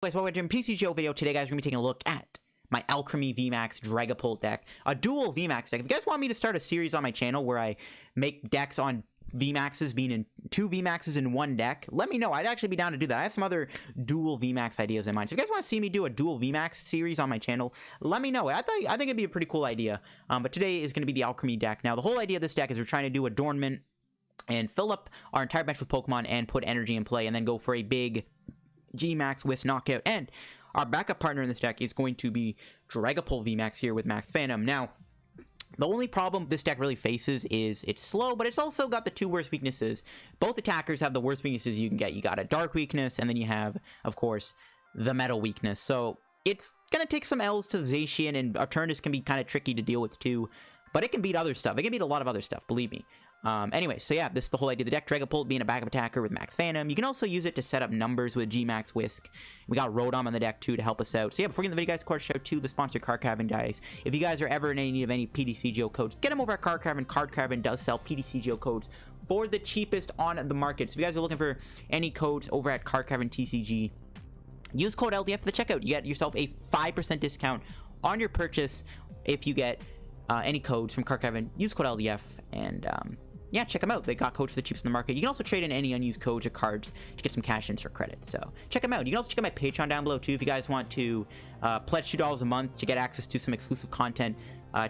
Guys, welcome to a PTCGO video. Today, guys, we're going to be taking a look at my Alcremie VMAX Dragapult deck, a dual VMAX deck. If you guys want me to start a series on my channel where I make decks on VMAXs being in two VMAXs in one deck, let me know. I'd actually be down to do that. I have some other dual VMAX ideas in mind. So if you guys want to see me do a dual VMAX series on my channel, let me know. I think it'd be a pretty cool idea. But today is going to be the Alcremie deck. Now, the whole idea of this deck is we're trying to do adornment and fill up our entire bench with Pokemon and put energy in play and then go for a big G-Max with knockout. And our backup partner in this deck is going to be Dragapult VMAX here with Max Phantom. Now, the only problem this deck really faces is it's slow, but it's also got the two worst weaknesses. Both attackers have the worst weaknesses you can get. You got a dark weakness, and then you have, of course, the metal weakness. So it's going to take some L's to Zacian, and Arturnus can be kind of tricky to deal with too. But it can beat other stuff. It can beat a lot of other stuff, believe me. Anyway, so yeah, this is the whole idea of the deck. Dragapult being a backup attacker with Max Phantom. You can also use it to set up numbers with G-Max Whisk. We got Rotom on the deck too to help us out. So yeah, before we get into the video, guys, of course, shout out to the sponsor, Card Caravan, guys. If you guys are ever in any need of any PTCGO codes, get them over at Card Caravan. Card Caravan does sell PTCGO codes for the cheapest on the market. So if you guys are looking for any codes over at Card Caravan TCG, use code LDF for the checkout. You get yourself a 5% discount on your purchase if you get any codes from Card Caravan. Use code LDF and yeah, check them out. They got codes for the cheapest in the market. You can also trade in any unused codes or cards to get some cash ins or credit. So check them out. You can also check out my Patreon down below too if you guys want to pledge $2 a month to get access to some exclusive content.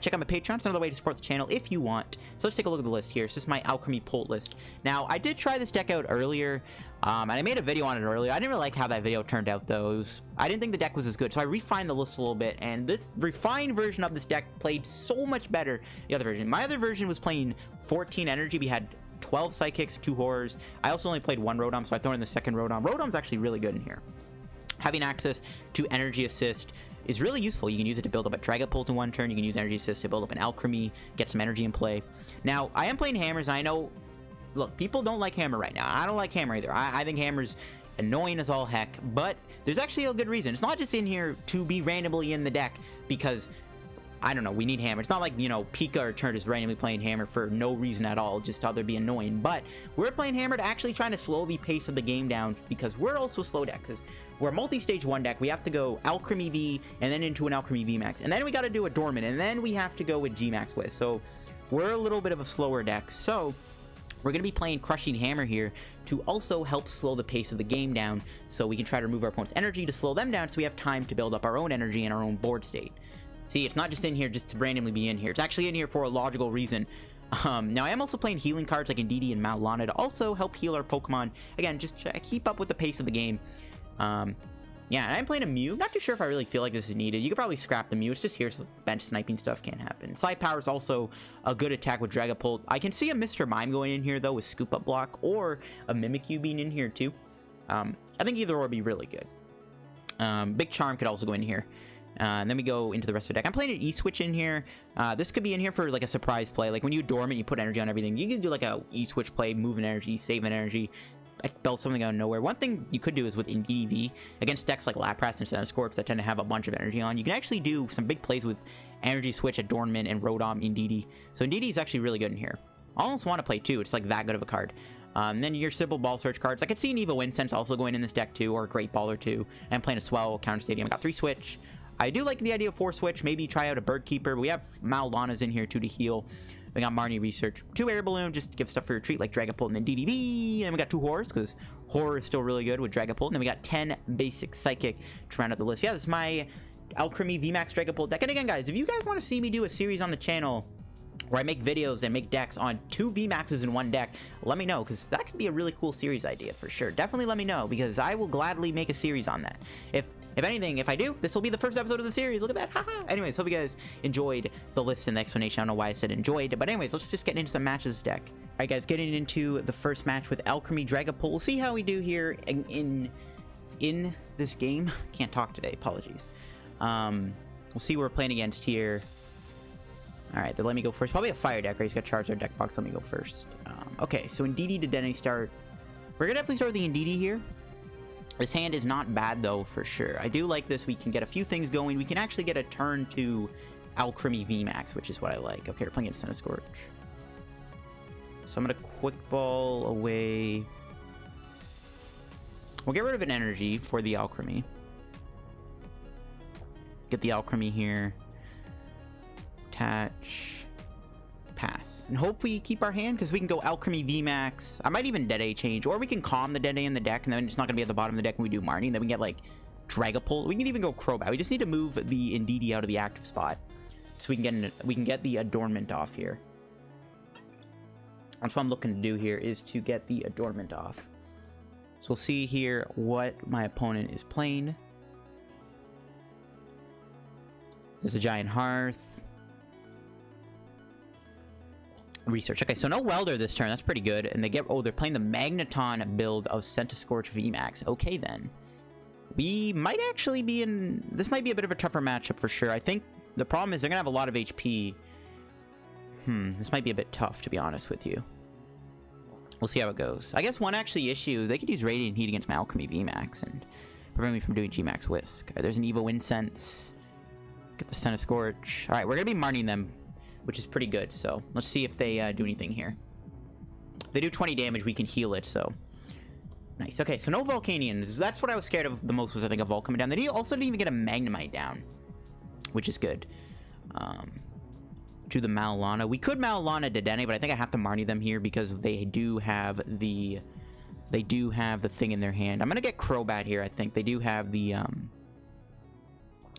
Check out my Patreon. It's another way to support the channel if you want. So let's take a look at the list here. So this is my Alcremie Pult list. Now, I did try this deck out earlier, and I made a video on it earlier. I didn't really like how that video turned out, though. I didn't think the deck was as good, so I refined the list a little bit, and this refined version of this deck played so much better than the other version. My other version was playing 14 energy. We had 12 Psychics, 2 Horrors. I also only played 1 Rotom, so I throw in the second Rotom. Rotom's actually really good in here. Having access to Energy Assist is really useful. You can use it to build up a Dragapult in one turn. You can use Energy Assist to build up an Alcremie, get some energy in play. Now, I am playing Hammers, and I know, look, people don't like Hammer right now. I don't like Hammer either. I think Hammer's annoying as all heck, but there's actually a good reason. It's not just in here to be randomly in the deck because, I don't know, we need Hammer. It's not like, you know, Pika or Turd is randomly playing Hammer for no reason at all, just to be annoying. But we're playing Hammer to actually trying to slow the pace of the game down because we're also a slow deck. Because we're a multi-stage 1 deck. We have to go Alcremie V and then into an Alcremie VMAX. And then we got to do a Dormant. And then we have to go with G-Max with. So we're a little bit of a slower deck. So we're going to be playing Crushing Hammer here to also help slow the pace of the game down. So we can try to remove our opponent's energy to slow them down so we have time to build up our own energy and our own board state. See, it's not just in here just to randomly be in here. It's actually in here for a logical reason. Now, I am also playing healing cards like Indeedee and Mallow Lana to also help heal our Pokemon. Again, just try to keep up with the pace of the game. Yeah, and I'm playing a Mew. Not too sure if I really feel like this is needed. You could probably scrap the Mew. It's just here so bench sniping stuff can't happen. Side Power is also a good attack with Dragapult. I can see a Mr. Mime going in here, though, with Scoop Up Block, or a Mimikyu being in here, too. I think either or would be really good. Big Charm could also go in here. And then we go into the rest of the deck. I'm playing an E-Switch in here. This could be in here for like a surprise play. Like when you Dormant, you put energy on everything. You can do like a E-Switch play, moving energy, saving energy, build something out of nowhere. One thing you could do is with Indeedee V against decks like Lapras and Centiskorch that tend to have a bunch of energy on. You can actually do some big plays with Energy Switch, Adornment, and Rotom Indeedee. So Indeedee is actually really good in here. I almost want to play two. It's like that good of a card. Then your simple ball search cards. I could see an Evo Incense also going in this deck too, or a Great Ball or two. And I'm playing a Swell, Counter Stadium. I got 3 Switch. I do like the idea of 4 Switch. Maybe try out a Bird Keeper. We have Mallow Lana's in here too to heal. We got Marnie Research. 2 Air Balloon just to give stuff for your treat like Dragapult and then Indeedee V. And we got 2 Horrors because Horror is still really good with Dragapult. And then we got 10 basic Psychic to round out the list. Yeah, this is my Alcremie VMAX Dragapult deck. And again, guys, if you guys want to see me do a series on the channel where I make videos and make decks on 2 VMAXs in one deck, let me know, because that could be a really cool series idea for sure. Definitely let me know, because I will gladly make a series on that. If anything, if I do, this will be the first episode of the series. Look at that. Haha. Anyways, hope you guys enjoyed the list and the explanation. I don't know why I said enjoyed, but anyways, let's just get into some matches deck. All right, guys, getting into the first match with Alcremie Dragapult. We'll see how we do here in this game. Can't talk today. Apologies. We'll see who we're playing against here. All right, then let me go first. Probably a fire deck, right? He's got Charizard deck box. Let me go first. Okay, so Indeedee Dedenne start. We're gonna definitely start with the Indeedee here. This hand is not bad, though, for sure. I do like this. We can get a few things going. We can actually get a turn to Alcremie VMAX, which is what I like. Okay, we're playing against Centiskorch. So I'm going to Quick Ball away. We'll get rid of an energy for the Alcremie. Get the Alcremie here. Attach. Pass. And hope we keep our hand, because we can go Alcremie VMAX. I might even Dedenne change, or we can calm the Dedenne in the deck, and then it's not going to be at the bottom of the deck when we do Marnie. And then we get, like, Dragapult. We can even go Crobat. We just need to move the Indeedee out of the active spot, so we can get the adornment off here. That's what I'm looking to do here, is to get the adornment off. So we'll see here what my opponent is playing. There's a Giant Hearth. Research. Okay, so no Welder this turn. That's pretty good. And they get... Oh, they're playing the Magneton build of Centiskorch VMAX. Okay, then. We might actually be in... This might be a bit of a tougher matchup for sure. I think the problem is they're going to have a lot of HP. This might be a bit tough, to be honest with you. We'll see how it goes. I guess one actually issue, they could use Radiant Heat against my Alcremie VMAX and prevent me from doing G-Max Whisk. Right, there's an Evo Incense. Get the Centiskorch. Alright, we're going to be Marning them, which is pretty good. So let's see if they do anything here. If they do 20 damage, we can heal it, so... Nice. Okay, so no Volcanions. That's what I was scared of the most, was I think a Vol coming down. They also didn't even get a Magnemite down, which is good. To the Mallow Lana. We could Mallow Lana Dedenne, but I think I have to Marnie them here because they do have the thing in their hand. I'm gonna get Crobat here. I think they do have the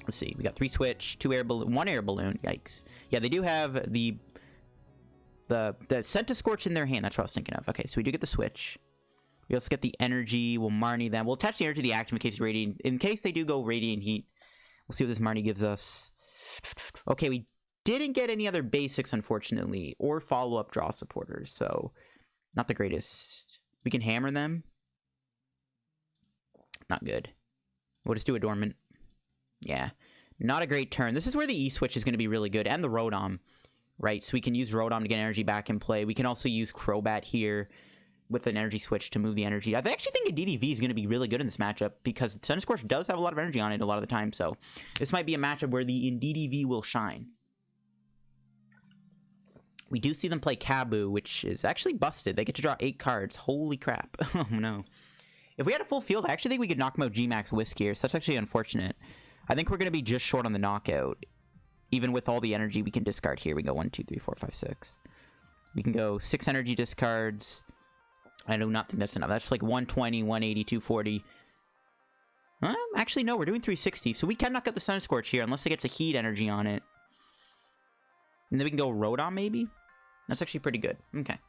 let's see, we got 3 Switch, 2 Air Balloon, 1 Air Balloon. Yikes. Yeah, they do have the Centiskorch in their hand. That's what I was thinking of. Okay, so we do get the Switch. We also get the Energy. We'll Marnie them. We'll attach the Energy to the active in case they do go Radiant Heat. We'll see what this Marnie gives us. Okay, we didn't get any other basics, unfortunately, or follow-up draw supporters, so not the greatest. We can hammer them. Not good. We'll just do Adornment. Yeah, not a great turn. This is where the E-Switch is going to be really good, and the Rotom, right? So we can use Rotom to get energy back in play. We can also use Crobat here with an Energy Switch to move the energy. I actually think Indeedee V is going to be really good in this matchup because Centiskorch does have a lot of energy on it a lot of the time, so this might be a matchup where the Indeedee V will shine. We do see them play Kabu, which is actually busted. They get to draw 8 cards. Holy crap. Oh, no. If we had a full field, I actually think we could knock them out G-Max Whisk here, so that's actually unfortunate. I think we're going to be just short on the knockout. Even with all the energy we can discard here. We go 1, 2, 3, 4, 5, 6. We can go 6 energy discards. I do not think that's enough. That's like 120, 180, 240. Actually, no, we're doing 360, so we can knock out the Centiskorch here, unless it gets a heat energy on it. And then we can go Rotom, maybe? That's actually pretty good. Okay.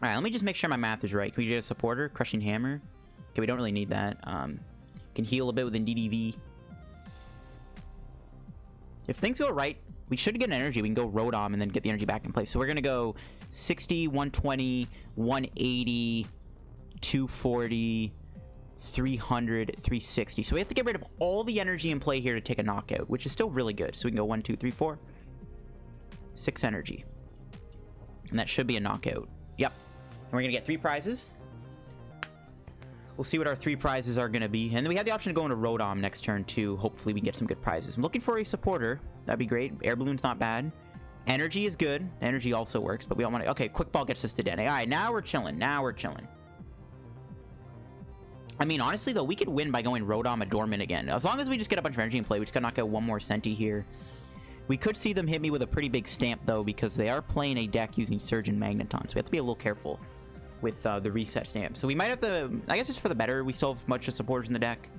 Alright, let me just make sure my math is right. Can we get a supporter? Crushing Hammer? Okay, we don't really need that. Can heal a bit with Indeedee V. If things go right, we should get an energy. We can go Rotom and then get the energy back in place. So we're going to go 60, 120, 180, 240, 300, 360. So we have to get rid of all the energy in play here to take a knockout, which is still really good. So we can go 1, 2, 3, 4. 6 energy. And that should be a knockout. Yep. And we're going to get 3 prizes. We'll see what our 3 prizes are going to be. And then we have the option to go into Rotom next turn, too. Hopefully we get some good prizes. I'm looking for a supporter. That'd be great. Air Balloon's not bad. Energy is good. Energy also works, but we don't want to... Okay, Quick Ball gets us to Dedenne. All right, now we're chilling. Now we're chilling. I mean, honestly, though, we could win by going Rotom Adornment again. As long as we just get a bunch of energy in play, we just gotta knock out 1 more Senti here. We could see them hit me with a pretty big stamp, though, because they are playing a deck using Surge and Magneton, so we have to be a little careful with the reset stamp. So we might have to... I guess it's for the better. We still have much of supporters in the deck.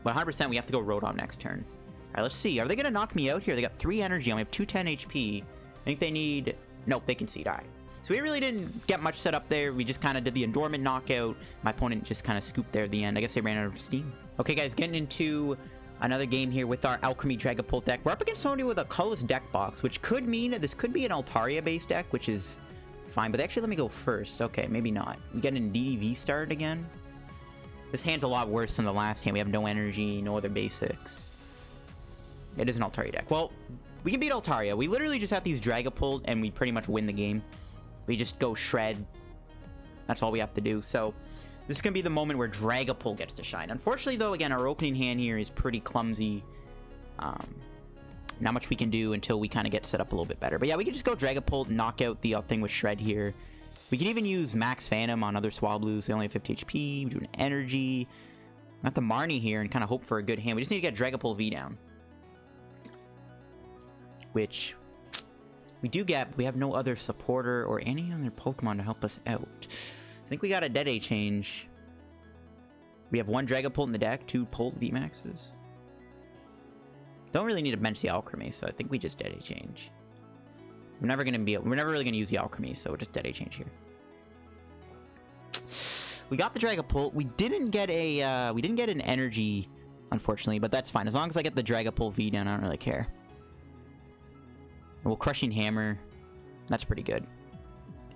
But 100% we have to go Rotom next turn. Alright, let's see. Are they gonna knock me out here? They got 3 energy. I only have 210 HP. I think they need... Nope, they concede. Alright. So we really didn't get much set up there. We just kind of did the Adornment knockout. My opponent just kind of scooped there at the end. I guess they ran out of steam. Okay, guys, getting into another game here with our Alcremie Dragapult deck. We're up against somebody with a colorless deck box, which could mean that this could be an Altaria-based deck, which is fine. But actually, let me go first. Okay, maybe not. We get an Indeedee V started again. This hand's a lot worse than the last hand. We have no energy, no other basics. It is an Altaria deck. Well, we can beat Altaria. We literally just have to use Dragapult, and we pretty much win the game. We just go Shred. That's all we have to do. So this is going to be the moment where Dragapult gets to shine. Unfortunately, though, again, our opening hand here is pretty clumsy. Not much we can do until we kind of get set up a little bit better. But yeah, we can just go Dragapult, knock out the thing with Shred here. We can even use Max Phantom on other Swablues. They only have 50 HP. We do an Energy. Got the Marnie here and kind of hope for a good hand. We just need to get Dragapult V down. Which we do get. We have no other supporter or any other Pokemon to help us out. I think we got a Dedenne change. We have one Dragapult in the deck, 2 Pult VMAXs. Don't really need to bench the Alcremie, so I think we just Dedenne change. We're never really gonna use the Alcremie, so we'll just Dedenne change here. We got the Dragapult. We didn't get an energy, unfortunately, but that's fine. As long as I get the Dragapult V down, I don't really care. And we'll Crushing Hammer. That's pretty good.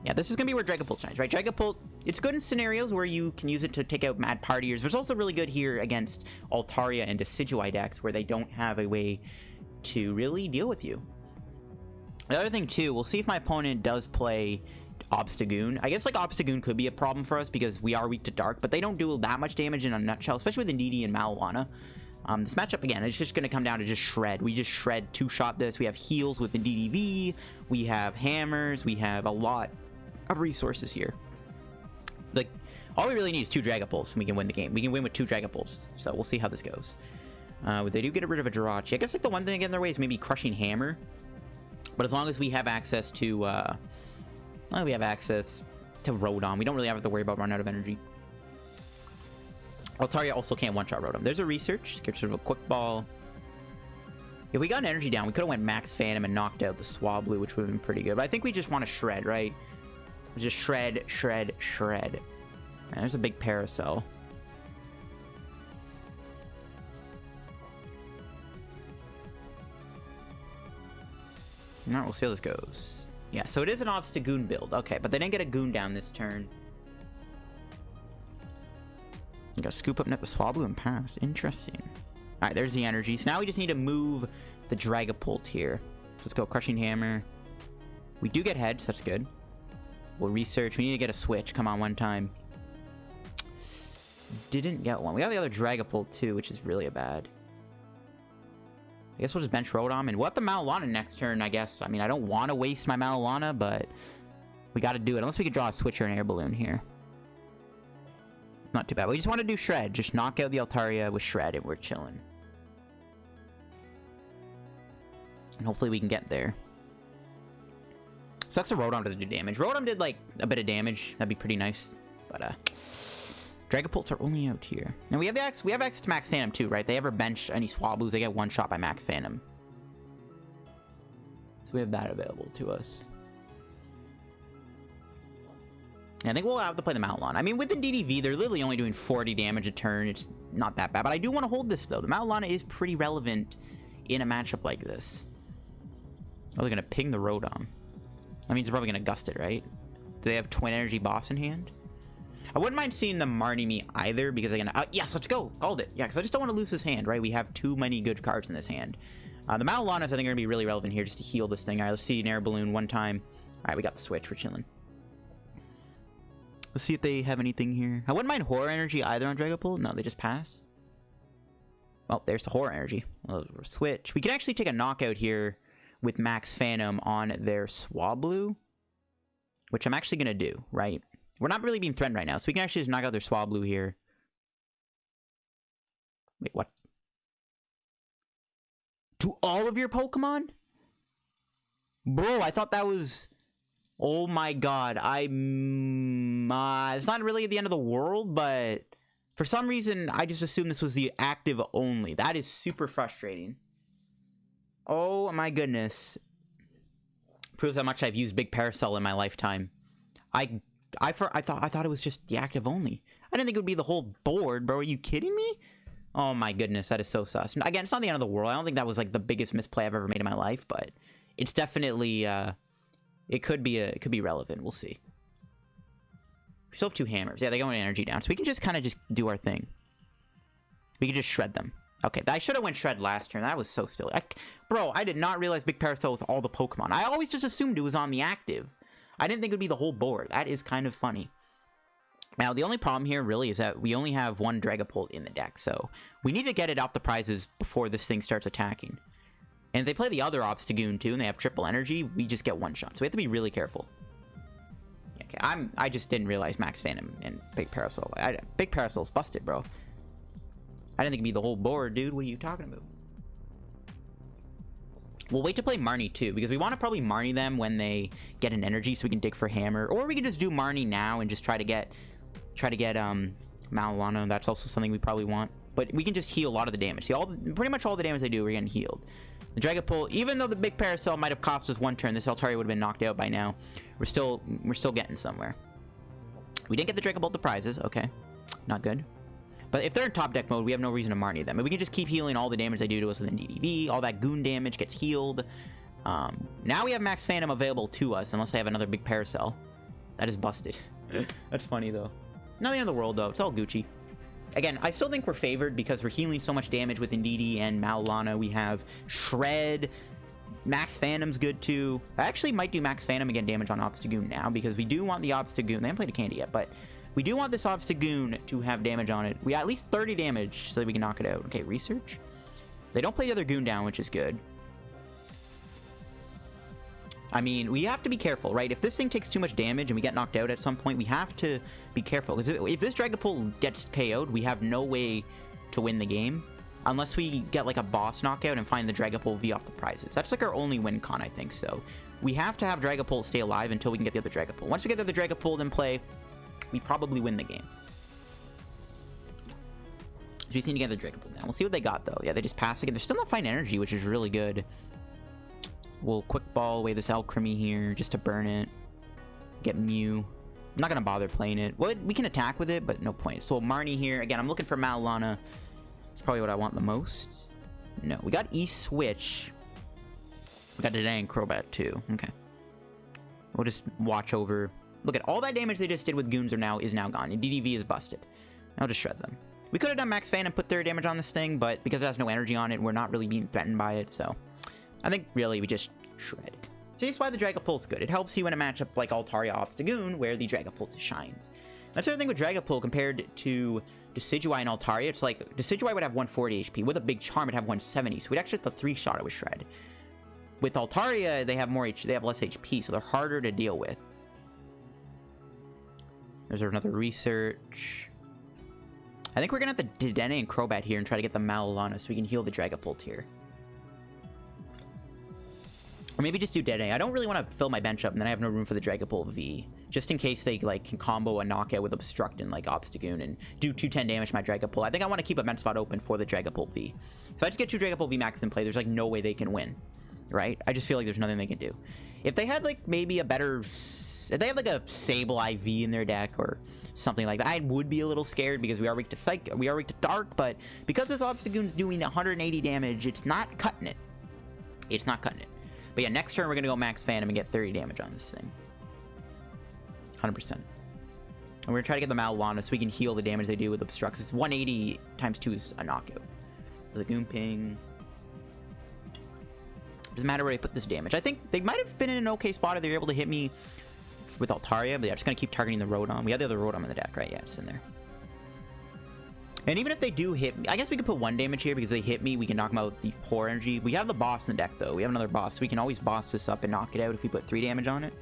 Yeah, this is gonna be where Dragapult shines, right? Dragapult, it's good in scenarios where you can use it to take out mad partiers, but it's also really good here against Altaria and Decidueye decks where they don't have a way to really deal with you. The other thing too, we'll see if my opponent does play Obstagoon. I guess like Obstagoon could be a problem for us because we are weak to Dark, but they don't do that much damage in a nutshell, especially with Indeedee and Mallow Lana. This matchup, again, it's just going to come down to just shred. We just shred, two-shot this. We have heals with Indeedee V. We have hammers. We have a lot of resources here. Like, all we really need is 2 Dragapults and we can win the game. We can win with 2 Dragapults, so we'll see how this goes. They do get rid of a Jirachi. I guess like the one thing to get in their way is maybe Crushing Hammer. But as long as we have access to, Rotom, we don't really have to worry about running out of energy. Altaria also can't one-shot Rotom. There's a research. Gets rid of a Quick Ball. If we got an energy down, we could have went Max Phantom and knocked out the Swablu, which would have been pretty good. But I think we just want to shred, right? Just shred, shred, shred. Man, there's a big Parasol. Alright, we'll see how this goes. Yeah, so it is an Obstagoon build. Okay, but they didn't get a Goon down this turn. You gotta scoop up net the Swablu and pass. Interesting. Alright, there's the energy. So now we just need to move the Dragapult here. So let's go Crushing Hammer. We do get heads, that's good. We'll research. We need to get a switch. Come on, one time. Didn't get one. We got the other Dragapult too, which is really bad. I guess we'll just bench Rotom, and we'll have the Mallow Lana next turn, I guess. I mean, I don't want to waste my Mallow Lana, but we got to do it. Unless we could draw a Switch or an Air Balloon here. Not too bad. We just want to do Shred. Just knock out the Altaria with Shred, and we're chilling. And hopefully we can get there. Sucks that Rotom doesn't do damage. Rotom did, like, a bit of damage. That'd be pretty nice. But, Dragapults are only out here. And we have access to Max Phantom too, right? They ever bench any Swablu's, they get one shot by Max Phantom. So we have that available to us. And I think we'll have to play the Mallow Lana. I mean, with Indeedee V, they're literally only doing 40 damage a turn. It's not that bad. But I do want to hold this, though. The Mallow Lana is pretty relevant in a matchup like this. Oh, they're going to ping the Rotom. That means they're probably going to gust it, right? Do they have Twin Energy Boss in hand? I wouldn't mind seeing the Marnie me either, because they're gonna... yes, let's go! Called it! Yeah, because I just don't want to lose his hand, right? We have too many good cards in this hand. The Mallow Lanas, I think, are going to be really relevant here just to heal this thing. Alright, let's see an Air Balloon one time. Alright, we got the switch. We're chilling. Let's see if they have anything here. I wouldn't mind Horror Energy either on Dragapult. No, they just pass. Well, there's the Horror Energy. Switch. We can actually take a knockout here with Max Phantom on their Swablu, which I'm actually going to do, right? We're not really being threatened right now, so we can actually just knock out their Swablu here. Wait, what? To all of your Pokemon? Bro, I thought that was... Oh my god, it's not really the end of the world, but... For some reason, I just assumed this was the active only. That is super frustrating. Oh my goodness. Proves how much I've used Big Parasol in my lifetime. I thought it was just the active only. I didn't think it would be the whole board, bro. Are you kidding me? Oh my goodness, that is so sus. Again, it's not the end of the world. I don't think that was like the biggest misplay I've ever made in my life, but it's definitely it could be relevant. We'll see. We still have 2 hammers. Yeah, they go in energy down, so we can just kind of just do our thing. We can just shred them. Okay, I should have went shred last turn. That was so silly. Bro, I did not realize Big Parasol was all the Pokemon. I always just assumed it was on the active. I didn't think it would be the whole board. That is kind of funny. Now, the only problem here really is that we only have 1 Dragapult in the deck, so we need to get it off the prizes before this thing starts attacking. And if they play the other Obstagoon too, and they have triple energy, we just get one shot. So we have to be really careful. Okay, I just didn't realize Max Phantom and Big Parasol. Big Parasol's busted, bro. I didn't think it'd be the whole board, dude. What are you talking about? We'll wait to play Marnie too, because we want to probably Marnie them when they get an energy, so we can dig for hammer, or we can just do Marnie now and just try to get Mallow Lana. That's also something we probably want, but we can just heal a lot of the damage. See, pretty much all the damage they do, we're getting healed. The Dragapult, even though the big Paracel might have cost us 1 turn, this Altaria would have been knocked out by now. We're still getting somewhere. We didn't get the Dragapult the prizes. Okay, not good. But if they're in top deck mode, we have no reason to Marnie them. And we can just keep healing all the damage they do to us with Indeedee V. All that Goon damage gets healed. Now we have Max Phantom available to us, unless they have another big Paracel. That is busted. That's funny, though. Not the end of the world, though. It's all Gucci. Again, I still think we're favored because we're healing so much damage with Indeedee and Mallow Lana. We have Shred. Max Phantom's good, too. I actually might do Max Phantom and get damage on Obstagoon now, because we do want the Obstagoon. They haven't played a candy yet, but... we do want this Obstagoon to have damage on it. We got at least 30 damage so that we can knock it out. Okay, research. They don't play the other Goon down, which is good. I mean, we have to be careful, right? If this thing takes too much damage and we get knocked out at some point, we have to be careful. Because if this Dragapult gets KO'd, we have no way to win the game. Unless we get like a boss knockout and find the Dragapult V off the prizes. That's like our only win con, I think. So we have to have Dragapult stay alive until we can get the other Dragapult. Once we get the other Dragapult in play, we probably win the game. We just need to get the Dragapult down. We'll see what they got, though. Yeah, they just pass again. They're still not fighting energy, which is really good. We'll quick ball away this Alcremie here just to burn it. Get Mew. I'm not going to bother playing it. Well, we can attack with it, but no point. So Marnie here. Again, I'm looking for Mallow Lana. It's probably what I want the most. No, we got E-Switch. We got Dedenne and Crobat, too. Okay. We'll just watch over... look at all that damage they just did with Goons is now gone. And DDV is busted. I'll just shred them. We could have done Max Fan and put 30 damage on this thing, but because it has no energy on it, we're not really being threatened by it, so... I think, really, we just shred. So that's why the Dragapult's good. It helps you in a matchup like Altaria Obstagoon, where the Dragapult shines. That's the other thing with Dragapult compared to Decidueye and Altaria. It's like, Decidueye would have 140 HP. With a big charm, it'd have 170, so we'd actually have to 3-shot it with Shred. With Altaria, they have less HP, so they're harder to deal with. There's another research. I think we're gonna have the Dedenne and Crobat here and try to get the Mallow Lana so we can heal the Dragapult here. Or maybe just do Dedenne. I don't really want to fill my bench up and then I have no room for the Dragapult V. Just in case they like can combo a knockout with Obstruct and like Obstagoon and do 210 damage to my Dragapult. I think I want to keep a bench spot open for the Dragapult V. So I just get 2 Dragapult VMAX in play. There's like no way they can win. Right? I just feel like there's nothing they can do. If they had like maybe a better... if they have like a Sable IV in their deck or something like that, I would be a little scared because we are weak to Psych, we are weak to Dark, but because this Obstagoon's doing 180 damage, it's not cutting it. It's not cutting it. But yeah, next turn we're gonna go Max Phantom and get 30 damage on this thing. 100%. And we're gonna try to get the Mallow Lana so we can heal the damage they do with Obstructs. It's 180 times 2 is a knockout. So the Goon Ping. Doesn't matter where I put this damage. I think they might have been in an okay spot if they were able to hit me with Altaria, but yeah, I'm just gonna keep targeting the Rotom. We have the other Rotom in the deck, right? Yeah, it's in there. And even if they do hit me, I guess we could put 1 damage here because they hit me, we can knock them out with the poor energy. We have the boss in the deck, though. We have another boss, so we can always boss this up and knock it out if we put 3 damage on it,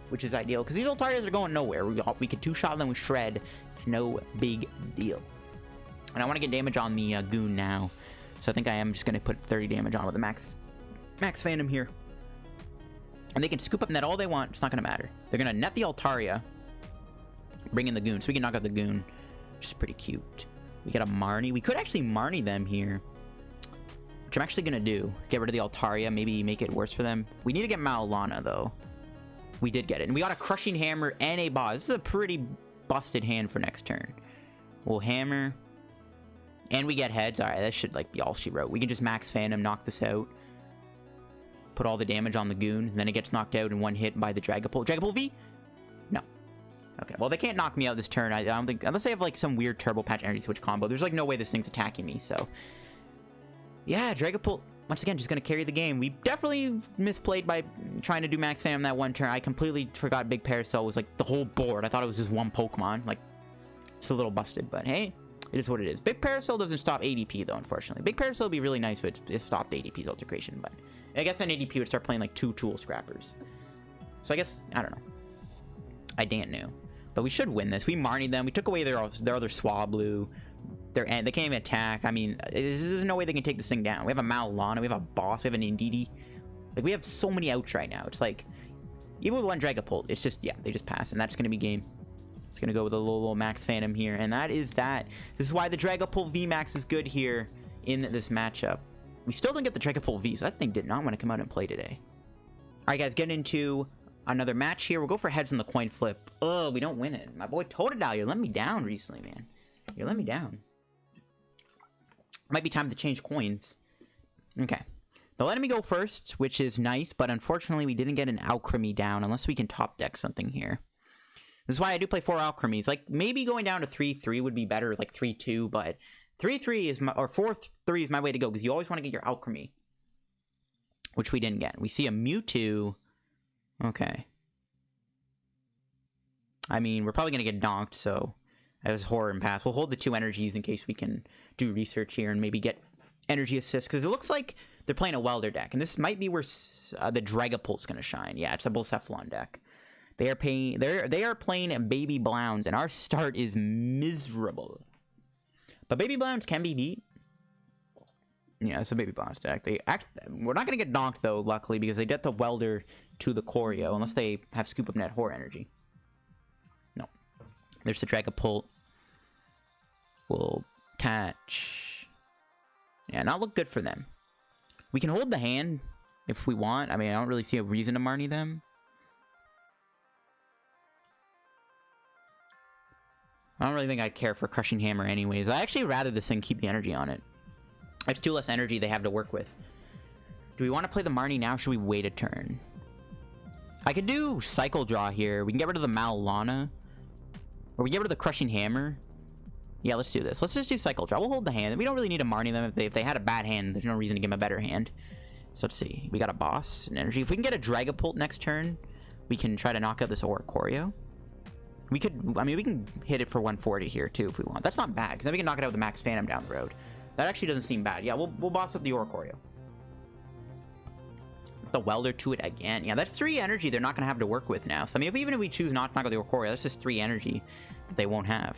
which is ideal, because these Altarias are going nowhere. We could 2-shot them with Shred. It's no big deal. And I want to get damage on the Goon now, so I think I am just going to put 30 damage on with the Max Phantom here. And they can scoop up net all they want. It's not going to matter. They're going to net the Altaria, bring in the Goon, so we can knock out the Goon, which is pretty cute. We got a Marnie. We could actually Marnie them here, which I'm actually going to do. Get rid of the Altaria, maybe make it worse for them. We need to get Mallow Lana, though. We did get it. And we got a Crushing Hammer and a boss. This is a pretty busted hand for next turn. We'll Hammer. And we get heads. Alright, that should like be all she wrote. We can just Max Phantom, knock this out. Put all the damage on the Goon. And then it gets knocked out in 1 hit by the Dragapult. Dragapult V? No. Okay, well, they can't knock me out this turn. I don't think... unless they have, like, some weird Turbo Patch Energy Switch combo. There's, like, no way this thing's attacking me, so... yeah, Dragapult, once again, just gonna carry the game. We definitely misplayed by trying to do Max Phantom that 1 turn. I completely forgot Big Paracel was, like, the whole board. I thought it was just 1 Pokemon. Like, it's a little busted, but hey, it is what it is. Big Paracel doesn't stop ADP, though, unfortunately. Big Paracel would be really nice if it stopped ADP's Altercation, but... I guess then ADP would start playing, like, 2 Tool Scrappers. So I guess... I don't know. I didn't know. But we should win this. We Marnied them. We took away their other Swablu. their end. They can't even attack. I mean, there's no way they can take this thing down. We have a Mallow Lana, we have a boss, we have an Indeedee. Like, we have so many outs right now. It's like, even with one Dragapult, it's just, yeah, they just pass, and that's going to be game. It's going to go with a little Max Phantom here, and that is that. This is why the Dragapult VMAX is good here in this matchup. We still didn't get the Dragapult V, so that thing did not want to come out and play today. All right, guys, getting into another match here. We'll go for heads on the coin flip. Oh, we don't win it. My boy Totodile, you let me down recently, man. You let me down. Might be time to change coins. Okay. They're letting me go first, which is nice, but unfortunately we didn't get an Alcremie down unless we can top deck something here. This is why I do play 4 Alcremies. Like, maybe going down to 3-3 would be better, like 3-2, but 3-3 is my, or 4-3 is my way to go, because you always want to get your Alcremie, which we didn't get. We see a Mewtwo. Okay. I mean, we're probably going to get donked, so that was horror and pass. We'll hold the 2 energies in case we can do research here and maybe get energy assist, because it looks like they're playing a welder deck, and this might be where the Dragapult's going to shine. Yeah, it's a Blacephalon deck. They are playing Baby Blowns, and our start is miserable. But Baby Blowns can be beat. Yeah, it's a Baby Blowns deck. We're not going to get donked, though, luckily, because they get the welder to the Choreo, unless they have Scoop Up Net Horror Energy. No. There's the Dragapult. We'll catch. Yeah, not look good for them. We can hold the hand if we want. I mean, I don't really see a reason to Marnie them. I don't really think I care for Crushing Hammer anyways. I actually rather this thing keep the energy on it. It's 2 less energy they have to work with. Do we want to play the Marnie now, or should we wait a turn? I could do Cycle Draw here. We can get rid of the Mallow Lana. Or we get rid of the Crushing Hammer. Yeah, let's do this. Let's just do Cycle Draw. We'll hold the hand. We don't really need to Marnie them. If they had a bad hand, there's no reason to give them a better hand. So let's see. We got a boss and energy. If we can get a Dragapult next turn, we can try to knock out this Choreo. We could, I mean, we can hit it for 140 here, too, if we want. That's not bad, because then we can knock it out with the Max Phantom down the road. That actually doesn't seem bad. Yeah, we'll boss up the Choreo. The welder to it again. Yeah, that's 3 energy they're not going to have to work with now. So, I mean, even if we choose not to knock out the Choreo, that's just 3 energy that they won't have.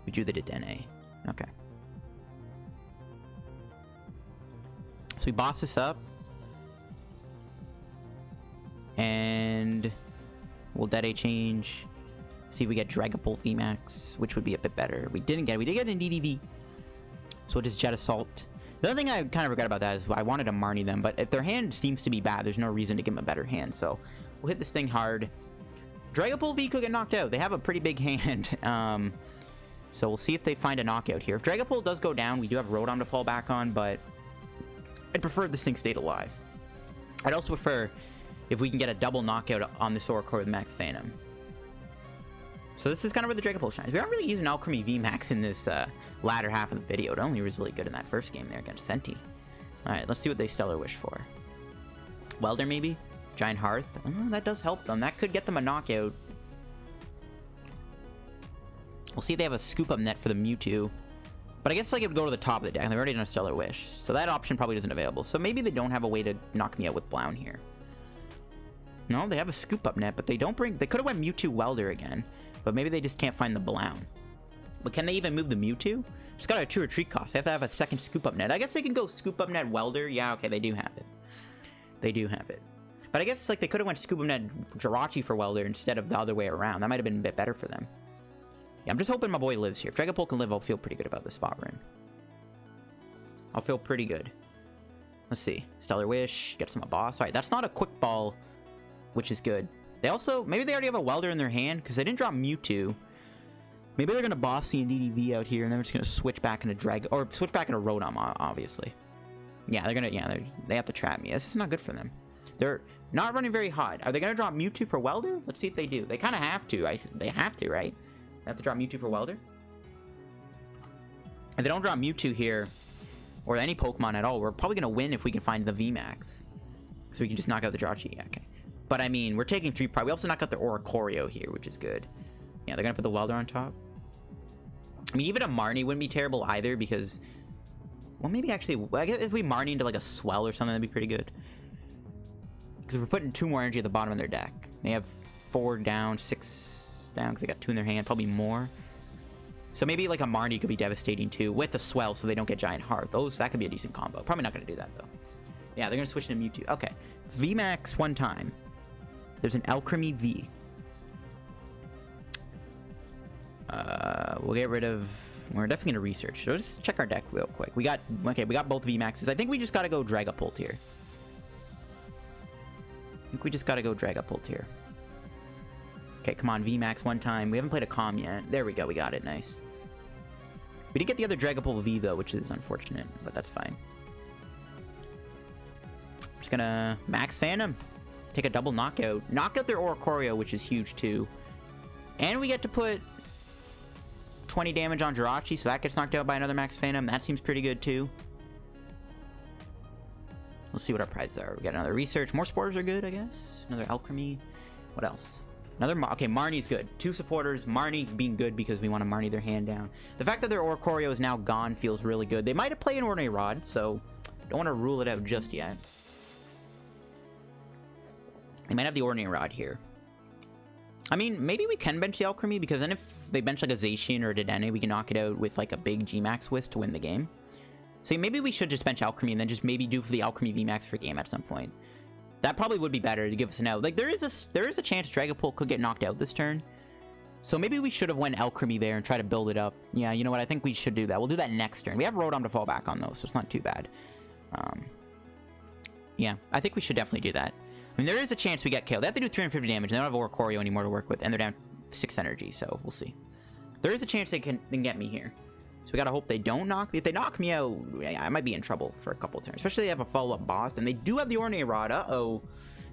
We do the Dedenne. Okay. So we boss this up. And we'll Dedenne change. See if we get Dragapult VMAX, which would be a bit better. We did get Indeedee V. So we'll just Jet Assault. The other thing I kind of regret about that is I wanted to Marnie them, but if their hand seems to be bad, there's no reason to give them a better hand. So we'll hit this thing hard. Dragapult V could get knocked out. They have a pretty big hand. So we'll see if they find a knockout here. If Dragapult does go down, we do have Rotom to fall back on, but I'd prefer this thing stayed alive. I'd also prefer if we can get a double knockout on this Choreo with Max Phantom. So this is kind of where the Dragapult shines. We aren't really using Alcremie VMAX in this latter half of the video. It only was really good in that first game there against Senti. Alright, let's see what they Stellar Wish for. Welder, maybe? Giant Hearth? Oh, that does help them. That could get them a knockout. We'll see if they have a Scoop Up Net for the Mewtwo. But I guess like it would go to the top of the deck. They've already done a Stellar Wish. So that option probably isn't available. So maybe they don't have a way to knock me out with Blown here. No, they have a Scoop Up Net, but they don't bring... They could have went Mewtwo Welder again. But maybe they just can't find the Blown. But can they even move the Mewtwo? Just got a 2 retreat cost. They have to have a second Scoop Up Net. I guess they can go Scoop Up Net Welder. Yeah, okay, they do have it. They do have it. But I guess it's like they could have went Scoop Up Net Jirachi for Welder instead of the other way around. That might have been a bit better for them. Yeah, I'm just hoping my boy lives here. If Dragapult can live, I'll feel pretty good about this spot we're in. I'll feel pretty good. Let's see. Stellar Wish. Gets him a boss. Alright, that's not a Quick Ball, which is good. They also... Maybe they already have a Welder in their hand, because they didn't drop Mewtwo. Maybe they're going to boss the Indeedee V out here, and then we're just going to switch back into or switch back into Rotom, obviously. Yeah, they're going to... Yeah, they have to trap me. This is not good for them. They're not running very hot. Are they going to drop Mewtwo for Welder? Let's see if they do. They kind of have to. They have to, right? They have to drop Mewtwo for Welder? If they don't drop Mewtwo here, or any Pokemon at all, we're probably going to win if we can find the VMAX. So we can just knock out the Jirachi. Yeah, okay. But I mean, we're taking 3 pride. We also knock out the Choreo here, which is good. Yeah, they're going to put the Welder on top. I mean, even a Marnie wouldn't be terrible either, because... Well, maybe actually... I guess if we Marnie into like a Swell or something, that'd be pretty good. Because we're putting 2 more energy at the bottom of their deck. They have 4 down, 6... down because they got 2 in their hand, probably more. So maybe like a Marnie could be devastating too, with a Swell so they don't get Giant Heart. That could be a decent combo. Probably not going to do that though. Yeah, they're going to switch to Mewtwo. Okay. VMAX one time. There's an Alcremie V. We'll get rid of... We're definitely going to research. So just check our deck real quick. We got both VMAXs. I think we just got to go Dragapult here. Here. Okay, come on, VMAX one time. We haven't played a Calm yet. There we go, we got it, nice. We did get the other Dragapult V, though, which is unfortunate, but that's fine. Just gonna Max Phantom. Take a double knockout. Knock out their Oricorio, which is huge, too. And we get to put 20 damage on Jirachi, so that gets knocked out by another Max Phantom. That seems pretty good, too. Let's see what our prizes are. We got another Research. More supporters are good, I guess. Another Alcremie. What else? Okay, Marnie's good. 2 supporters. Marnie being good because we want to Marnie their hand down. The fact that their Oricorio is now gone feels really good. They might have played an Ordinary Rod, so don't want to rule it out just yet. They might have the Ordinary Rod here. I mean, maybe we can bench the Alcremie, because then if they bench like a Zacian or a Dedenne, we can knock it out with like a big G-Max Whisk to win the game. So maybe we should just bench Alcremie and then just maybe do for the Alcremie VMAX for game at some point. That probably would be better to give us an out. Like, there is a chance Dragapult could get knocked out this turn. So maybe we should have went Alcremie there and try to build it up. Yeah, you know what? I think we should do that. We'll do that next turn. We have Rotom to fall back on, though, so it's not too bad. Yeah, I think we should definitely do that. I mean, there is a chance we get killed. They have to do 350 damage. They don't have Oricorio anymore to work with, and they're down 6 energy, so we'll see. There is a chance they can get me here. So we gotta hope they don't knock. If they knock me out, I might be in trouble for a couple of turns. Especially if they have a follow-up boss, and they do have the Ordinary Rod. Uh-oh.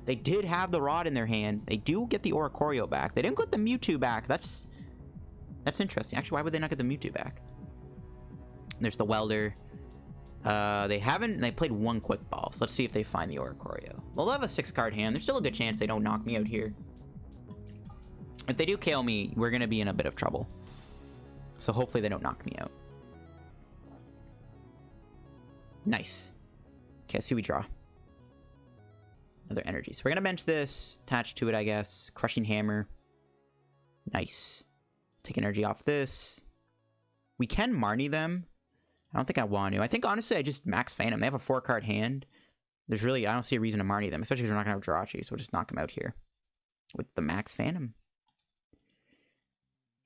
They did have the Rod in their hand. They do get the Oricorio back. They didn't get the Mewtwo back. That's interesting. Actually, why would they not get the Mewtwo back? There's the Welder. They played 1 Quick Ball. So let's see if they find the Oricorio. They'll have a 6-card hand. There's still a good chance they don't knock me out here. If they do KO me, we're gonna be in a bit of trouble. So hopefully they don't knock me out. Nice. Okay, let's see what we draw. Another energy. So we're gonna bench this, attach to it, I guess. Crushing Hammer. Nice. Take energy off this. We can Marnie them. I don't think I want to. I think, honestly, I just Max Phantom. They have a 4-card hand. I don't see a reason to Marnie them, especially because we're not gonna have Jirachi, so we'll just knock them out here with the Max Phantom.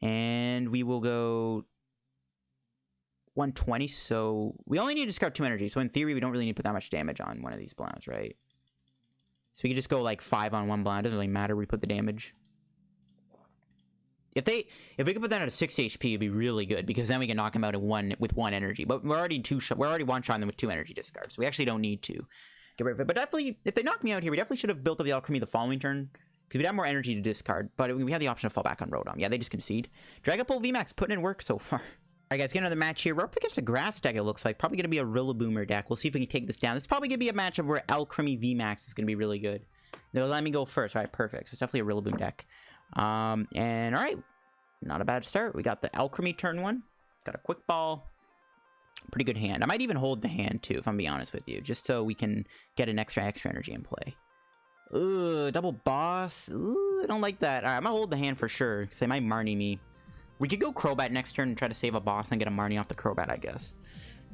And we will go 120, so we only need to discard 2 energy. So in theory, we don't really need to put that much damage on one of these Blowns, right? So we can just go like 5 on 1 Blown. It doesn't really matter. We put the damage. If we could put that at a 60 HP, it'd be really good, because then we can knock them out with 1 energy. But we're already one-shotting them with 2 energy discards, so we actually don't need to get rid of it. But definitely, if they knock me out here, we definitely should have built up the Alcremie the following turn, because we'd have more energy to discard. But we have the option to fall back on Rotom. Yeah, they just concede. Dragapult VMAX putting in work so far. Alright guys, get another match here. We're up against a grass deck, it looks like. Probably going to be a Rillaboomer deck. We'll see if we can take this down. This is probably going to be a matchup where Alcremie VMAX is going to be really good. They'll let me go first. Alright, perfect. So it's definitely a Rillaboom deck. And alright. Not a bad start. We got the Alcremie turn 1. Got a Quick Ball. Pretty good hand. I might even hold the hand too, if I'm being honest with you. Just so we can get an extra energy in play. Ooh, double boss. Ooh, I don't like that. Alright, I'm gonna hold the hand for sure, because they might Marnie me. We could go Crobat next turn and try to save a boss and get a Marnie off the Crobat, I guess.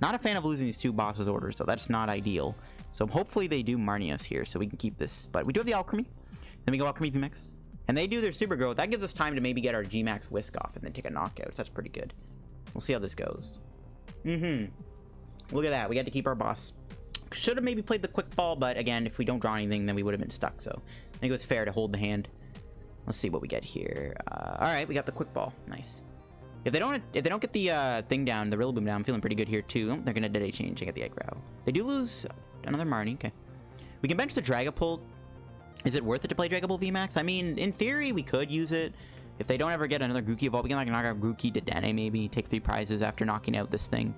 Not a fan of losing these 2 bosses orders, so that's not ideal. So hopefully they do Marnie us here, so we can keep this. But we do have the Alcremie. Then we go Alcremie VMAX. And they do their super growth. That gives us time to maybe get our G-Max Whisk off and then take a knockout. So that's pretty good. We'll see how this goes. Look at that. We got to keep our boss. Should have maybe played the Quick Ball, but again, if we don't draw anything, then we would have been stuck. So I think it was fair to hold the hand. Let's see what we get here. All right, we got the Quick Ball. Nice. If they don't get the thing down, the Rillaboom down, I'm feeling pretty good here too. Oh, they're gonna Dedenne change and get the Aggro. They do lose another Marnie. Okay. We can bench the Dragapult. Is it worth it to play Dragapult VMAX? I mean, in theory, we could use it. If they don't ever get another Grookey Evolve, we can like knock out Grookey, Dedenne maybe, take 3 prizes after knocking out this thing.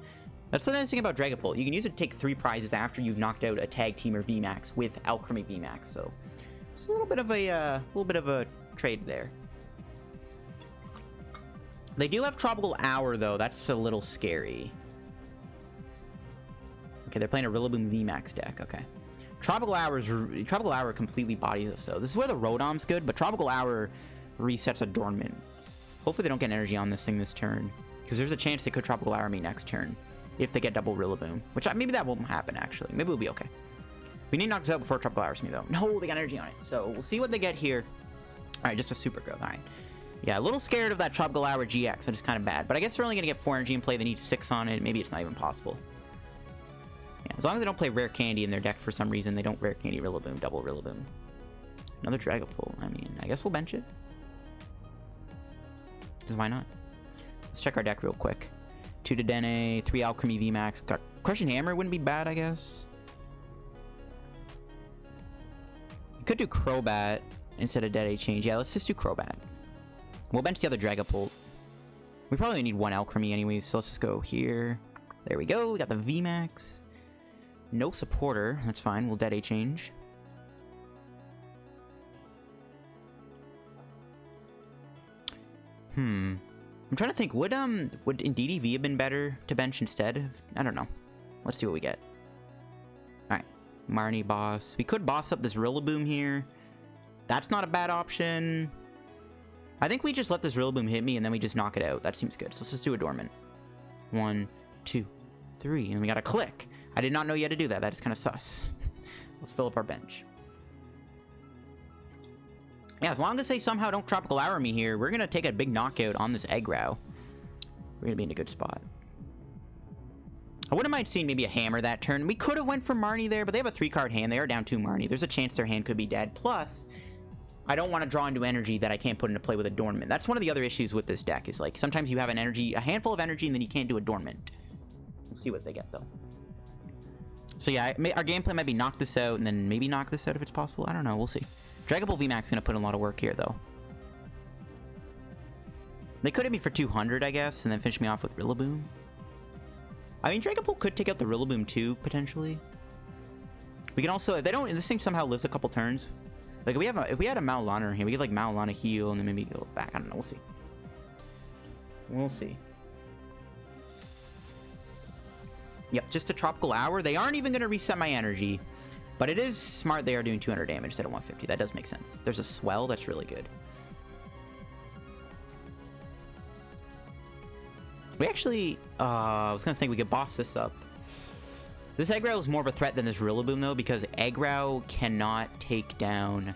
That's the nice thing about Dragapult. You can use it to take 3 prizes after you've knocked out a Tag Teamer VMAX with Alcremie VMAX. So it's a little bit of a trade there. They do have Tropical Hour though. That's a little scary. Okay, they're playing a Rillaboom VMAX deck. Okay. Tropical Hour completely bodies us, though. This is where the Rotom's good, but Tropical Hour resets Adornment. Hopefully they don't get energy on this thing this turn. Because there's a chance they could Tropical Acremie next turn if they get double Rillaboom. Which maybe that won't happen, actually. Maybe we'll be okay. We need to knock this out before Tropical Acremie, though. No, they got energy on it. So we'll see what they get here. Alright, just a Super Growth. Alright. Yeah, a little scared of that Tropical Acremie GX, which is kind of bad. But I guess they're only going to get 4 energy in play. They need 6 on it. Maybe it's not even possible. Yeah, as long as they don't play Rare Candy in their deck for some reason, they don't Rare Candy Rillaboom, double Rillaboom. Another Dragapult. I mean, I guess we'll bench it. Because why not? Let's check our deck real quick. 2 Dedenne, 3 Alcremie VMAX. Got Crushing Hammer wouldn't be bad, I guess. We could do Crobat instead of Dedenne change. Yeah, let's just do Crobat. We'll bench the other Dragapult. We probably need 1 Alcremie anyways, so let's just go here. There we go. We got the VMAX. No supporter. That's fine. We'll Dedenne change. I'm trying to think. Would Indeedee V have been better to bench instead? I don't know. Let's see what we get. Alright. Marnie boss. We could boss up this Rillaboom here. That's not a bad option. I think we just let this Rillaboom hit me and then we just knock it out. That seems good. So let's just do adornment. 1, 2, 3. And we got a click. I did not know you had to do that. That is kind of sus. Let's fill up our bench. Yeah, as long as they somehow don't Tropical Acremie here, we're going to take a big knockout on this Aggro. We're going to be in a good spot. I wouldn't mind seeing maybe a Hammer that turn. We could have went for Marnie there, but they have a 3-card hand. They are down 2 Marnie. There's a chance their hand could be dead. Plus, I don't want to draw into energy that I can't put into play with Adornment. That's one of the other issues with this deck, is like sometimes you have a handful of energy, and then you can't do Adornment. We'll see what they get, though. So yeah, our gameplay might be knock this out, and then maybe knock this out if it's possible. I don't know. We'll see. Dragapult VMAX is going to put in a lot of work here, though. They could hit me for 200, I guess, and then finish me off with Rillaboom. I mean, Dragapult could take out the Rillaboom, too, potentially. We can also, if they don't, this thing somehow lives a couple turns. Like, if we had a Mallow Lana here, we could, like, Mallow Lana heal, and then maybe go back. I don't know. We'll see. We'll see. Yep, just a Tropical Hour. They aren't even going to reset my energy. But it is smart they are doing 200 damage instead of 150. That does make sense. There's a Swell. That's really good. We actually... I was going to think we could boss this up. This Aggro is more of a threat than this Rillaboom, though, because Aggro cannot take down...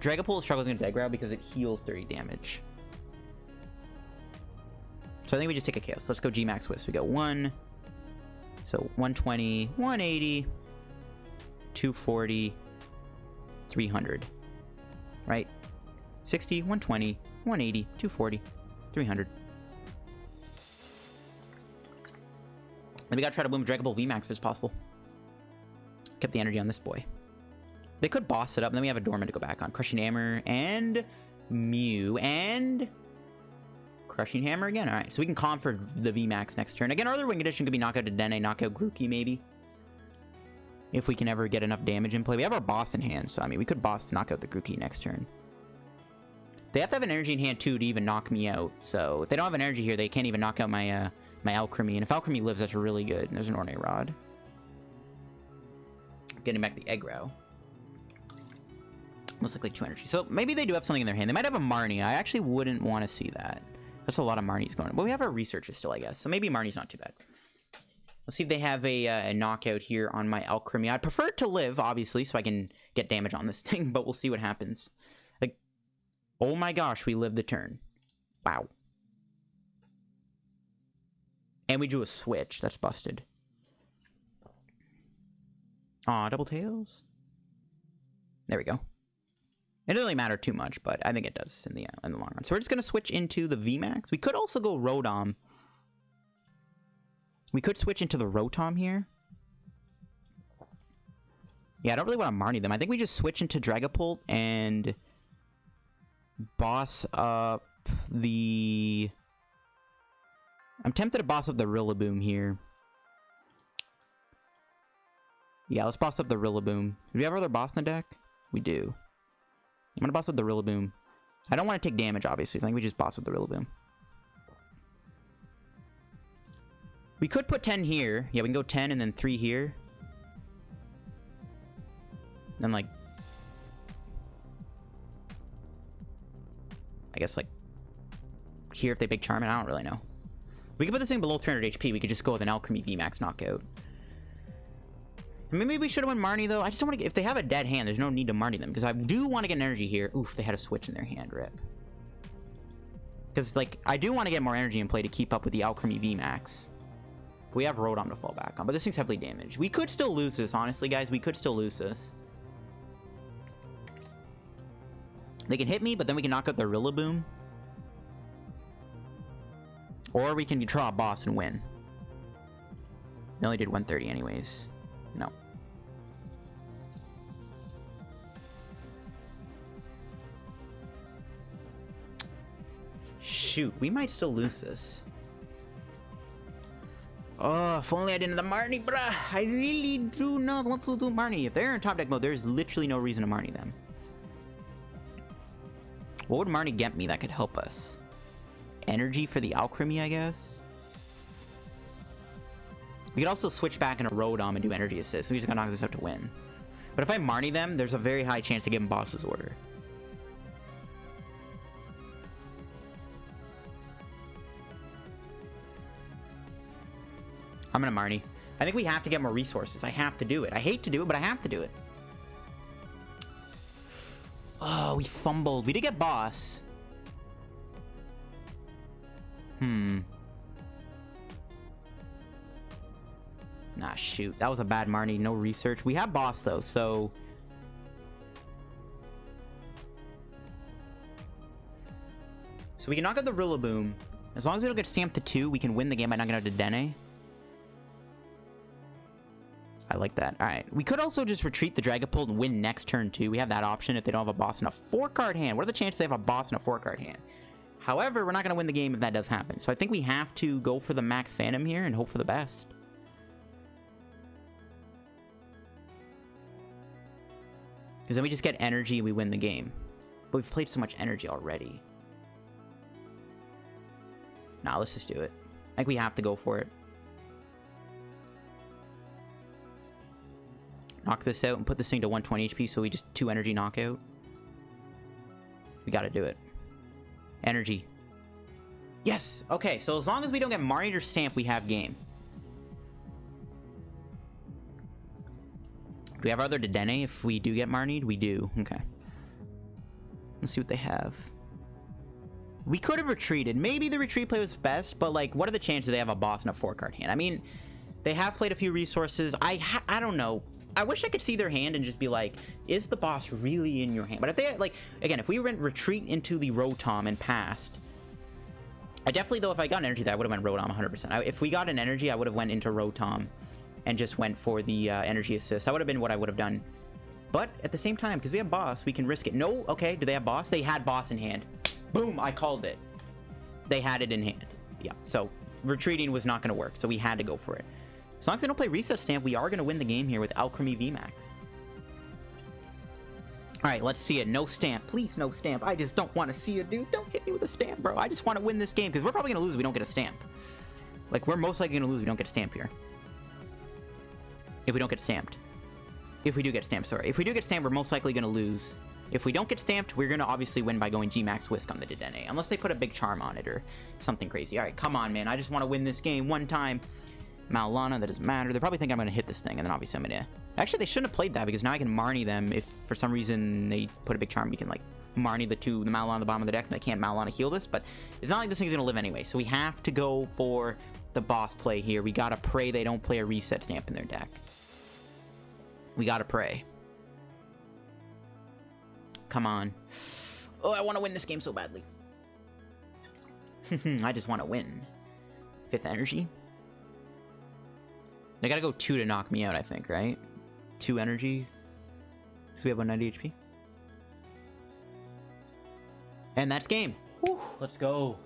Dragapult struggles against Aggro because it heals 30 damage. So I think we just take a KO. So let's go G-Max Wisp. We go 1... So 120, 180, 240, 300, right? 60, 120, 180, 240, 300. Then we gotta try to win with Dragapult VMAX if it's possible. Kept the energy on this boy. They could boss it up, and then we have a Dormant to go back on. Crushing Hammer and Mew and... Crushing Hammer again. Alright, so we can calm for the VMAX next turn. Again, our other wing condition could be knockout Dedenne, knockout Grookey, maybe. If we can ever get enough damage in play. We have our boss in hand, so I mean, we could boss to knock out the Grookey next turn. They have to have an energy in hand, too, to even knock me out. So, if they don't have an energy here, they can't even knock out my my Alcremie. And if Alcremie lives, that's really good. And there's an Ornate Rod. Getting back the Aggro. Most likely 2 energy. So, maybe they do have something in their hand. They might have a Marnie. I actually wouldn't want to see that. That's a lot of Marnies going on. But we have our researchers still, I guess. So maybe Marnie's not too bad. Let's see if they have a knockout here on my Alcremie. I'd prefer it to live, obviously, so I can get damage on this thing. But we'll see what happens. Like, oh my gosh, we lived the turn. Wow. And we drew a switch. That's busted. Aw, double tails. There we go. It doesn't really matter too much, but I think it does in the long run. So we're just going to switch into the VMAX. We could also go Rotom. We could switch into the Rotom here. Yeah, I don't really want to Marnie them. I think we just switch into Dragapult and boss up the... I'm tempted to boss up the Rillaboom here. Yeah, let's boss up the Rillaboom. Do we have other boss in the deck? We do. I'm gonna boss up the Rillaboom. I don't want to take damage, obviously. I think we just boss up the Rillaboom. We could put 10 here. Yeah, we can go 10 and then 3 here. Then, like... I guess, like... here if they big charm it. I don't really know. We could put this thing below 300 HP. We could just go with an Alcremie VMAX knockout. Maybe we should have went Marnie, though. I just don't want to... If they have a dead hand, there's no need to Marnie them. Because I do want to get an energy here. Oof, they had a switch in their hand. Rip. Because, like, I do want to get more energy in play to keep up with the Alcremie VMAX. We have Rotom to fall back on. But this thing's heavily damaged. We could still lose this, honestly, guys. We could still lose this. They can hit me, but then we can knock out their Rillaboom. Or we can draw a boss and win. They only did 130 anyways. No. Shoot, we might still lose this. Oh, if only I didn't have the Marnie, bruh. I really do not want to do Marnie. If they're in top deck mode, there's literally no reason to Marnie them. What would Marnie get me that could help us? Energy for the Alcremie, I guess? We could also switch back into Rotom and do energy assist. We just gotta knock this out to win. But if I Marnie them, there's a very high chance to give them boss's order. I'm gonna Marnie. I think we have to get more resources. I have to do it. I hate to do it, but I have to do it. Oh, we fumbled. We did get boss. Nah, shoot. That was a bad Marnie. No research. We have boss, though, so... So we can knock out the Rillaboom. As long as we don't get stamped to 2, we can win the game by knocking out Dedenne. I like that. Alright. We could also just retreat the Dragapult and win next turn, too. We have that option if they don't have a boss in a 4-card hand. What are the chances they have a boss in a 4-card hand? However, we're not going to win the game if that does happen. So I think we have to go for the Max Phantom here and hope for the best. Because then we just get energy and we win the game. But we've played so much energy already. Nah, let's just do it. I think we have to go for it. Knock this out and put this thing to 120 HP so we just 2 energy knockout. We gotta do it. Energy. Yes! Okay, so as long as we don't get Marnied or Stamped, we have game. Do we have other Dedenne if we do get Marnied? We do. Okay. Let's see what they have. We could have retreated. Maybe the retreat play was best, but, like, what are the chances they have a boss in a 4-card hand? I mean, they have played a few resources. I don't know. I wish I could see their hand and just be like, is the boss really in your hand? But if they, like, again, if we went retreat into the Rotom and passed, I definitely, though, if I got an energy there, I would have went Rotom 100%. If we got an energy, I would have went into Rotom and just went for the energy assist. That would have been what I would have done. But at the same time, because we have boss, we can risk it. No, okay, do they have boss? They had boss in hand. Boom, I called it. They had it in hand. Yeah, so retreating was not going to work, so we had to go for it. As long as they don't play reset stamp, we are going to win the game here with Alcremie VMAX. Alright, let's see it. No stamp. Please, no stamp. I just don't want to see it, dude. Don't hit me with a stamp, bro. I just want to win this game, because we're probably going to lose if we don't get a stamp. Like, we're most likely going to lose if we don't get a stamp here. If we don't get stamped. If we do get stamped, sorry. If we do get stamped, we're most likely going to lose. If we don't get stamped, we're going to obviously win by going G-Max Whisk on the Dedenne. Unless they put a big charm on it or something crazy. Alright, come on, man. I just want to win this game one time. Mallow Lana, that doesn't matter. They probably think I'm going to hit this thing, and then obviously I'm going to... Actually, they shouldn't have played that, because now I can Marnie them. If for some reason they put a big charm, we can, like, Marnie the Mallow Lana on the bottom of the deck, and they can't Mallow Lana heal this, but it's not like this thing's going to live anyway, so we have to go for the boss play here. We got to pray they don't play a reset stamp in their deck. We got to pray. Come on. Oh, I want to win this game so badly. I just want to win. 5th energy. They gotta go 2 to knock me out, I think, right? 2 energy. So we have 190 HP. And that's game. Whew, let's go.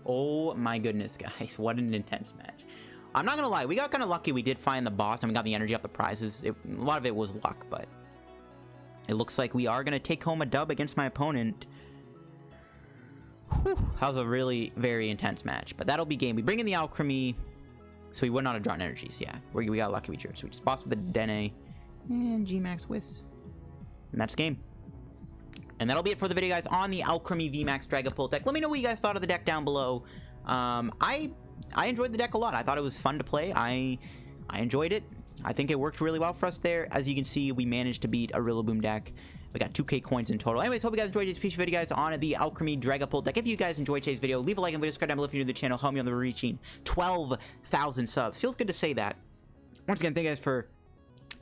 Oh my goodness, guys. What an intense match. I'm not gonna lie. We got kind of lucky. We did find the boss and we got the energy off the prizes. A lot of it was luck, but... It looks like we are gonna take home a dub against my opponent. Whew, that was a really very intense match. But that'll be game. We bring in the Alcremie... So we would not have drawn energies, yeah. We got lucky we drew. So we just boss with the Dedenne and G-Max Whisk. And that's game. And that'll be it for the video, guys, on the Alcremie VMAX Dragapult deck. Let me know what you guys thought of the deck down below. I enjoyed the deck a lot. I thought it was fun to play. I enjoyed it. I think it worked really well for us there. As you can see, we managed to beat a Rillaboom deck. We got 2k coins in total. Anyways, hope you guys enjoyed this piece of video, guys, on the Alcremie Dragapult deck. If you guys enjoyed today's video, leave a like and video, subscribe down below if you're new to the channel. Help me on the reaching 12,000 subs. Feels good to say that. Once again, thank you guys for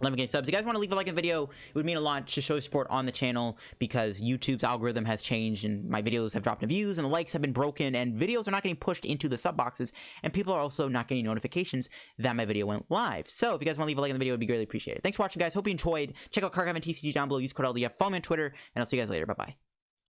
11k subs. If you guys want to leave a like and video, it would mean a lot to show support on the channel, because YouTube's algorithm has changed and my videos have dropped in views and the likes have been broken and videos are not getting pushed into the sub boxes, and people are also not getting notifications that my video went live. So if you guys want to leave a like in the video, it would be greatly appreciated. Thanks for watching, guys. Hope you enjoyed. Check out Card and TCG down below. Use code LDF. Follow me on Twitter, and I'll see you guys later. Bye-bye.